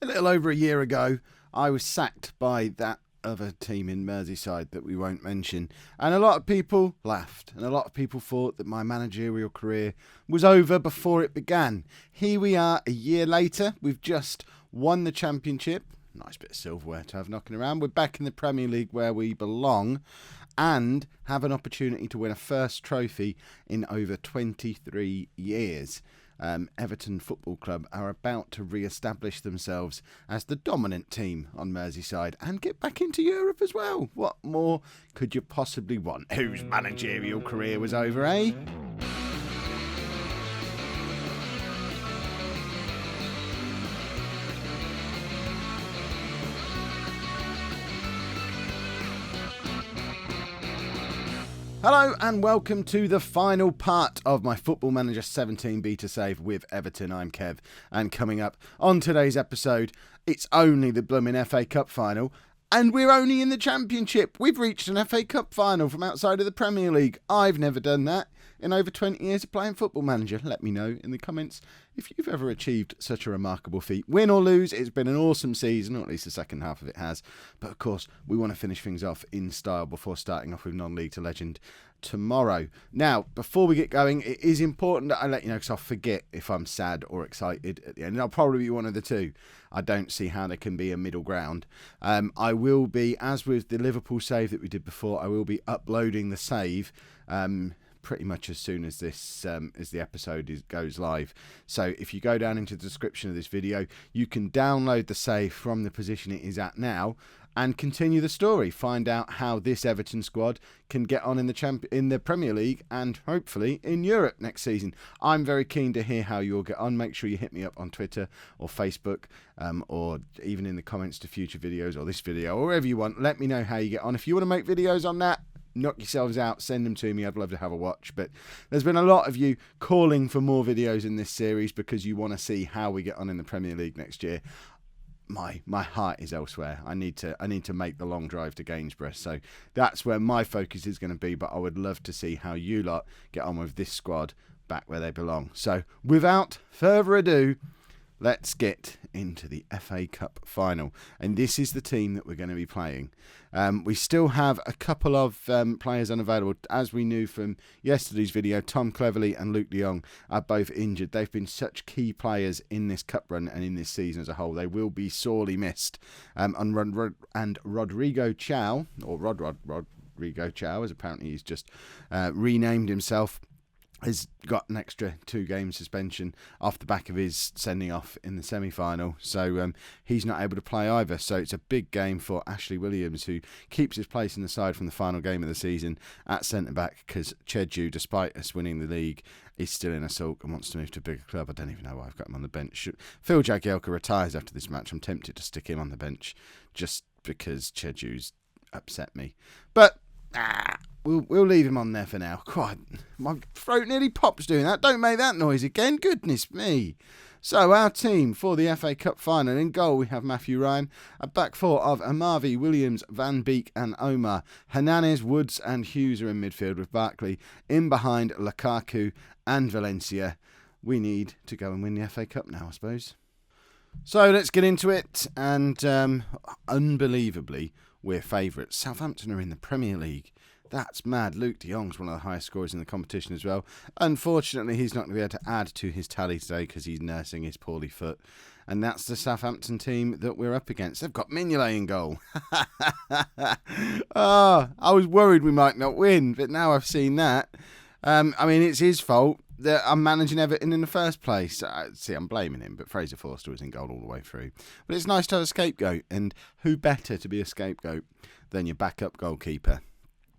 A little over a year ago, I was sacked by that other team in Merseyside that we won't mention. And a lot of people laughed, and a lot of people thought that my managerial career was over before it began. Here we are a year later. We've just won the championship. Nice bit of silverware to have knocking around. We're back in the Premier League where we belong and have an opportunity to win a first trophy in over 23 years. Everton Football Club are about to re-establish themselves as the dominant team on Merseyside and get back into Europe as well. What more could you possibly want? Whose managerial career was over, eh? Hello and welcome to the final part of my Football Manager 17 beta save with Everton. I'm Kev, and coming up on today's episode, it's only the blooming FA Cup final, and we're only in the Championship. We've reached an FA Cup final from outside of the Premier League. I've never done that in over 20 years of playing Football Manager. Let me know in the comments if you've ever achieved such a remarkable feat. Win or lose, it's been an awesome season, or at least the second half of it has. But of course, we want to finish things off in style before starting off with non-league to legend tomorrow. Now, before we get going, it is important that I let you know, because I'll forget if I'm sad or excited at the end. And I'll probably be one of the two. I don't see how there can be a middle ground. I will be, as with the Liverpool save that we did before, I will be uploading the save pretty much as soon as this as the episode goes live. So if you go down into the description of this video, you can download the save from the position it is at now and continue the story. Find out how this Everton squad can get on in the Premier League and hopefully in Europe next season. I'm very keen to hear how you'll get on. Make sure you hit me up on Twitter or Facebook or even in the comments to future videos or this video or wherever you want. Let me know how you get on. If you want to make videos on that, knock yourselves out, send them to me. I'd love to have a watch. But there's been a lot of you calling for more videos in this series because you want to see how we get on in the Premier League next year. My heart is elsewhere. I need to make the long drive to Gainsborough, so that's where my focus is going to be. But I would love to see how you lot get on with this squad back where they belong. So without further ado, let's get into the FA Cup final. And this is the team that we're going to be playing. We still have a couple of players unavailable. As we knew from yesterday's video, Tom Cleverley and Luke de Jong are both injured. They've been such key players in this cup run and in this season as a whole. They will be sorely missed. And Rodrigo Chow, or Rodrigo Chow, as apparently he's just renamed himself, has got an extra 2-game suspension off the back of his sending off in the semi-final. So he's not able to play either. So it's a big game for Ashley Williams, who keeps his place in the side from the final game of the season at centre-back, because Cheju, despite us winning the league, is still in a sulk and wants to move to a bigger club. I don't even know why I've got him on the bench. Phil Jagielka retires after this match. I'm tempted to stick him on the bench just because Cheju's upset me. But We'll leave him on there for now. God, my throat nearly pops doing that. Don't make that noise again. Goodness me. So our team for the FA Cup final. In goal we have Matthew Ryan. A back four of Amavi, Williams, Van Beek and Omar. Hernandez, Woods and Hughes are in midfield with Barkley. In behind Lukaku and Valencia. We need to go and win the FA Cup now, I suppose. So let's get into it. And unbelievably, we're favourites. Southampton are in the Premier League. That's mad. Luke de Jong's one of the highest scorers in the competition as well. Unfortunately, he's not going to be able to add to his tally today because he's nursing his poorly foot. And that's the Southampton team that we're up against. They've got Mignolet in goal. I was worried we might not win, but now I've seen that. It's his fault that I'm managing Everton in the first place. I'm blaming him, but Fraser Forster was in goal all the way through. But it's nice to have a scapegoat, and who better to be a scapegoat than your backup goalkeeper?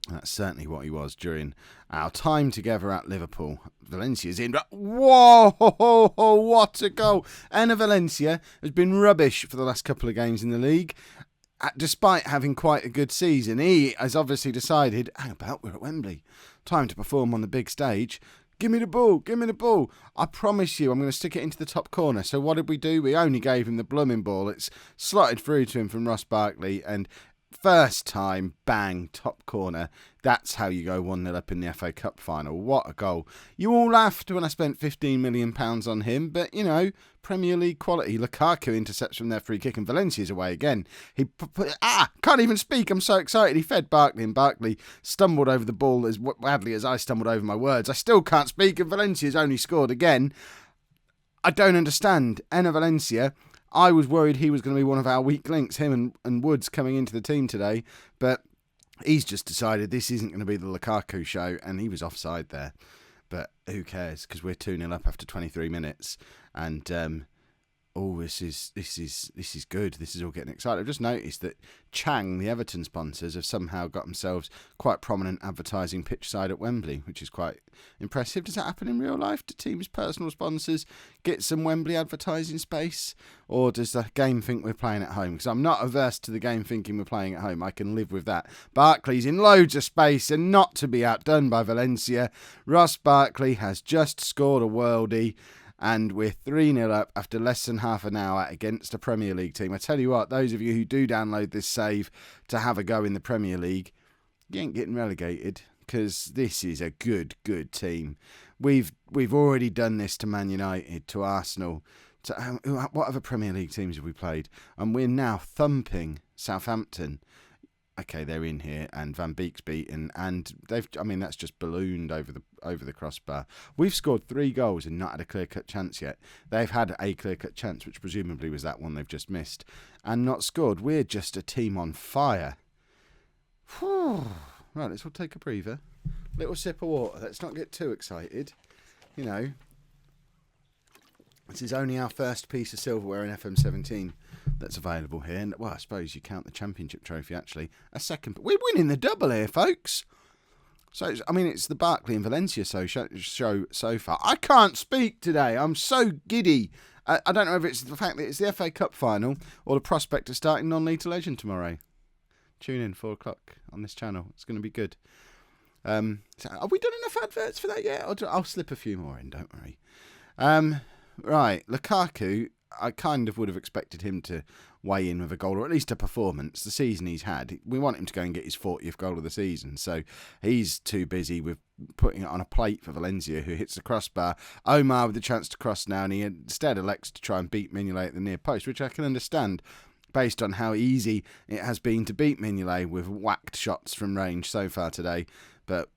That's certainly what he was during our time together at Liverpool. Valencia's in. Whoa, what a goal. Enner Valencia has been rubbish for the last couple of games in the league. Despite having quite a good season, he has obviously decided, hang about, we're at Wembley. Time to perform on the big stage. Give me the ball. I promise you, I'm going to stick it into the top corner. So what did we do? We only gave him the blooming ball. It's slotted through to him from Ross Barkley, and First time, bang, top corner. That's how you go 1-0 up in the FA Cup final. What a goal. You all laughed when I spent £15 million on him, but, Premier League quality. Lukaku intercepts from their free kick and Valencia's away again. Can't even speak. I'm so excited. He fed Barkley and Barkley stumbled over the ball as badly as I stumbled over my words. I still can't speak and Valencia's only scored again. I don't understand. Enner Valencia... I was worried he was going to be one of our weak links, him and Woods coming into the team today, but he's just decided this isn't going to be the Lukaku show, and he was offside there. But who cares? Because we're 2-0 up after 23 minutes, and this is good. This is all getting excited. I've just noticed that Chang, the Everton sponsors, have somehow got themselves quite prominent advertising pitch side at Wembley, which is quite impressive. Does that happen in real life? Do teams' personal sponsors get some Wembley advertising space? Or does the game think we're playing at home? Because I'm not averse to the game thinking we're playing at home. I can live with that. Barkley's in loads of space and not to be outdone by Valencia. Ross Barkley has just scored a worldie. And we're 3-0 up after less than half an hour against a Premier League team. I tell you what, those of you who do download this save to have a go in the Premier League, you ain't getting relegated because this is a good team. We've already done this to Man United, to Arsenal. What other Premier League teams have we played? And we're now thumping Southampton. Okay, they're in here, and Van Beek's beaten, and that's just ballooned over the crossbar. We've scored 3 goals and not had a clear-cut chance yet. They've had a clear-cut chance, which presumably was that one they've just missed, and not scored. We're just a team on fire. Whew. Right, let's all take a breather. Little sip of water. Let's not get too excited. This is only our first piece of silverware in FM17 that's available here. And, well, I suppose you count the championship trophy, actually. A second. We're winning the double here, folks. So, it's the Barkley and Valencia show so far. I can't speak today. I'm so giddy. I don't know if it's the fact that it's the FA Cup final or the prospect of starting non-lethal legend tomorrow. Tune in 4 o'clock on this channel. It's going to be good. Have we done enough adverts for that yet? I'll slip a few more in, don't worry. Right, Lukaku, I kind of would have expected him to weigh in with a goal, or at least a performance, the season he's had. We want him to go and get his 40th goal of the season, so he's too busy with putting it on a plate for Valencia, who hits the crossbar. Omar with the chance to cross now, and he instead elects to try and beat Mignolet at the near post, which I can understand, based on how easy it has been to beat Mignolet with whacked shots from range so far today, but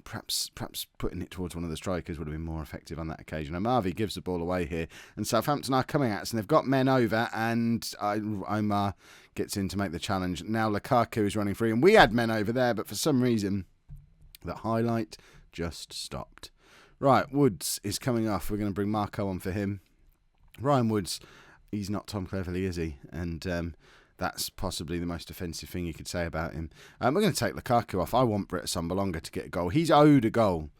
perhaps putting it towards one of the strikers would have been more effective on that occasion. Amavi gives the ball away here, and Southampton are coming at us, and they've got men over, and Omar gets in to make the challenge. Now Lukaku is running free, and we had men over there, but for some reason the highlight just stopped. Right, Woods is coming off. We're going to bring Marco on for him. Ryan Woods, he's not Tom Cleverley, is he? And that's possibly the most offensive thing you could say about him. We're going to take Lukaku off. I want Britt Assombalonga to get a goal. He's owed a goal.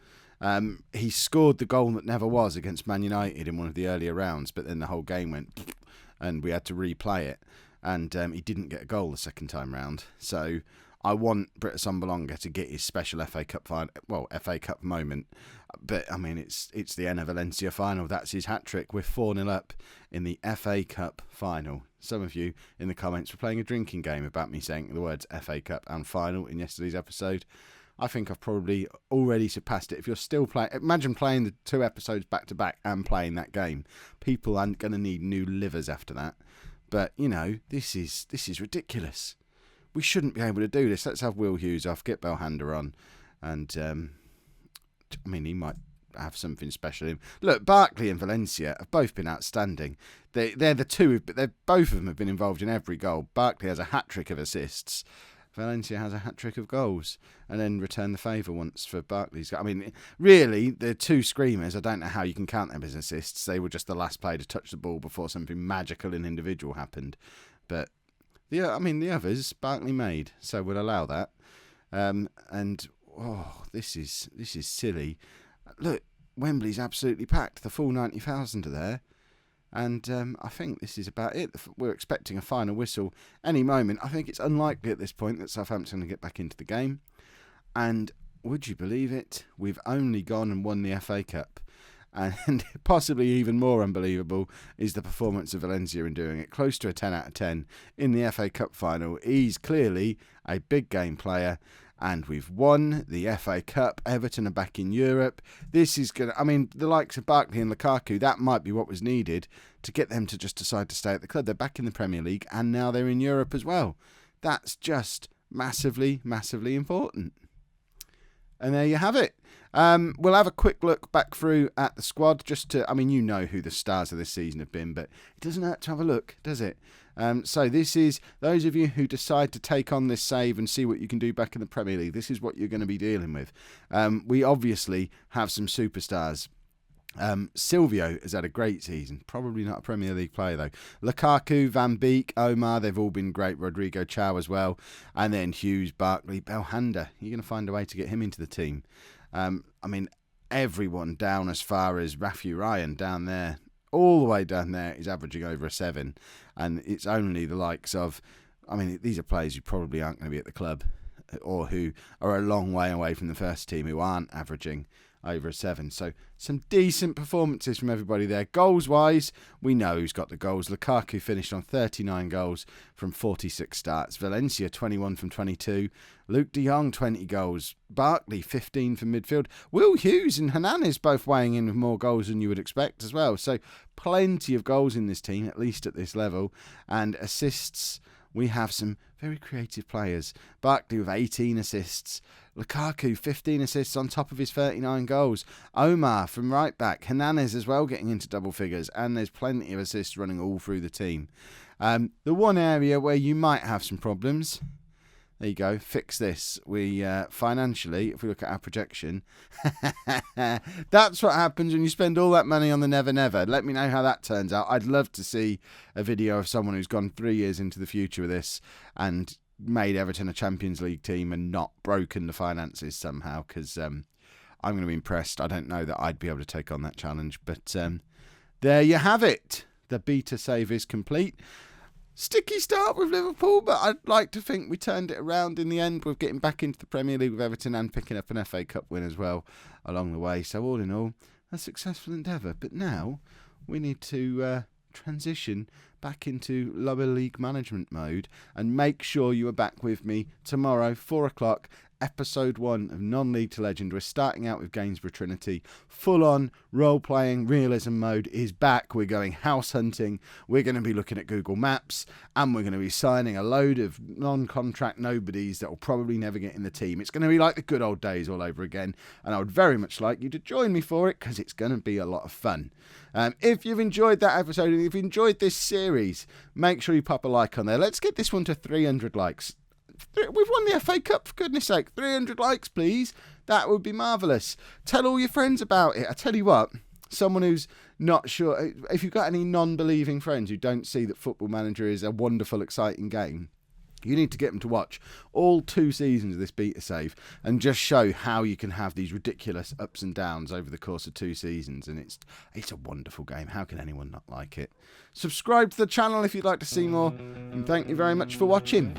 He scored the goal that never was against Man United in one of the earlier rounds, but then the whole game went and we had to replay it. And he didn't get a goal the second time round. So I want Britt Assombalonga to get his special FA Cup FA Cup moment. But it's the Enner Valencia final. That's his hat trick. We're 4-0 up in the FA Cup final. Some of you in the comments were playing a drinking game about me saying the words FA Cup and final in yesterday's episode. I think I've probably already surpassed it. If you're still playing, imagine playing the 2 episodes back to back and playing that game. People aren't going to need new livers after that. But this is ridiculous. We shouldn't be able to do this. Let's have Will Hughes off, get Belhanda on, and he might have something special in him. Look, Barkley and Valencia have both been outstanding. They're the two, but both of them have been involved in every goal. Barkley has a hat-trick of assists. Valencia has a hat-trick of goals, and then returned the favour once for Barkley's goal. Really, the 2 screamers, I don't know how you can count them as assists. They were just the last player to touch the ball before something magical and individual happened. But the others, Barkley made, so we'll allow that. This is silly. Look, Wembley's absolutely packed. The full 90,000 are there. And I think this is about it. We're expecting a final whistle any moment. I think it's unlikely at this point that Southampton will get back into the game. And would you believe it? We've only gone and won the FA Cup. And possibly even more unbelievable is the performance of Valencia in doing it. Close to a 10 out of 10 in the FA Cup final. He's clearly a big game player. And we've won the FA Cup. Everton are back in Europe. This is going to... I mean, the likes of Barkley and Lukaku, that might be what was needed to get them to just decide to stay at the club. They're back in the Premier League and now they're in Europe as well. That's just massively, massively important. And there you have it. We'll have a quick look back through at the squad just to, I mean, you know who the stars of this season have been, but it doesn't hurt to have a look, does it? So this is, those of you who decide to take on this save and see what you can do back in the Premier League, this is what you're going to be dealing with. We obviously have some superstars. Silvio has had a great season. Probably not a Premier League player though. Lukaku, Van Beek, Omar, they've all been great. Rodrigo Chow as well. And then Hughes, Barkley, Belhanda. You're going to find a way to get him into the team. I mean, everyone down as far as Rafi Ryan down there, all the way down there, is averaging over a 7. And it's only the likes of, I mean, these are players who probably aren't going to be at the club or who are a long way away from the first team who aren't averaging over a 7. So some decent performances from everybody there. Goals-wise, we know who's got the goals. Lukaku finished on 39 goals from 46 starts. Valencia, 21 from 22. Luke de Jong, 20 goals. Barkley, 15 from midfield. Will Hughes and Hernandez both weighing in with more goals than you would expect as well. So plenty of goals in this team, at least at this level. And assists, we have some very creative players. Barkley with 18 assists. Lukaku, 15 assists on top of his 39 goals. Omar from right back. Hernandez as well getting into double figures. And there's plenty of assists running all through the team. The one area where you might have some problems, there you go, fix this. We financially, if we look at our projection, that's what happens when you spend all that money on the Never Never. Let me know how that turns out. I'd love to see a video of someone who's gone 3 years into the future with this and made Everton a Champions League team and not broken the finances somehow, because I'm going to be impressed. I don't know that I'd be able to take on that challenge, but there you have it. The beta save is complete. Sticky start with Liverpool, but I'd like to think we turned it around in the end with getting back into the Premier League with Everton and picking up an FA Cup win as well along the way. So all in all, a successful endeavour. But now we need to transition back into lower league management mode and make sure you are back with me tomorrow, 4 o'clock, episode 1 of Non-League to Legend. We're starting out with Gainsborough Trinity. Full-on role-playing realism mode is back. We're going house hunting. We're going to be looking at Google Maps, and we're going to be signing a load of non-contract nobodies that will probably never get in the team. It's going to be like the good old days all over again, and I would very much like you to join me for it because it's going to be a lot of fun. If you've enjoyed that episode and if you've enjoyed this series, make sure you pop a like on there. Let's get this one to 300 likes. We've won the FA Cup, for goodness sake. 300 likes, please. That would be marvellous. Tell all your friends about it. I tell you what, someone who's not sure, if you've got any non-believing friends who don't see that Football Manager is a wonderful, exciting game, you need to get them to watch all 2 seasons of this beta save and just show how you can have these ridiculous ups and downs over the course of 2 seasons. And it's a wonderful game. How can anyone not like it? Subscribe to the channel if you'd like to see more. And thank you very much for watching.